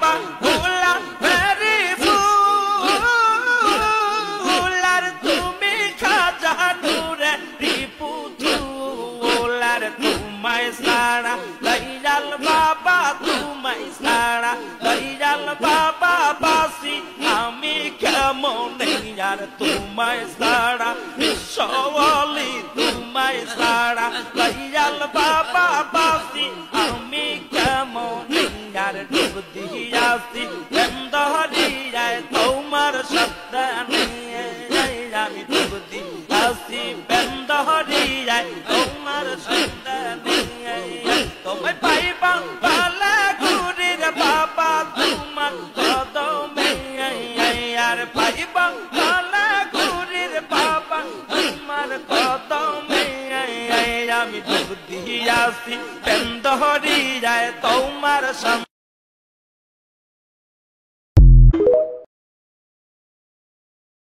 বাবা ভোলা very fuller তুমি খাজা নূরে রিপুতুলার তোমায় সারা দয়াল বাবা তোমায় সারা দয়াল বাবা বাসি আমি কেমন আর তোমায় সারা বিশ্বলি তোমায় সারা দয়াল বাবা বাসি আমি কেমন আর ডুব দিয়াছি বেন্দহরিয়ায় তোমার শব্দ নিয়ে আমি ডুব দিয়াছি বেন্দহরিয়ায় তোমার শব্দ নিয়ে তোমায় পাইবা ভালা ঘুরির বাবা তোমার কদমে আর পাইবা ভালা ঘুরির বাবা তোমার কদমে আমি ডুব দিয়াছি বেন্দহরিয়ায় তোমার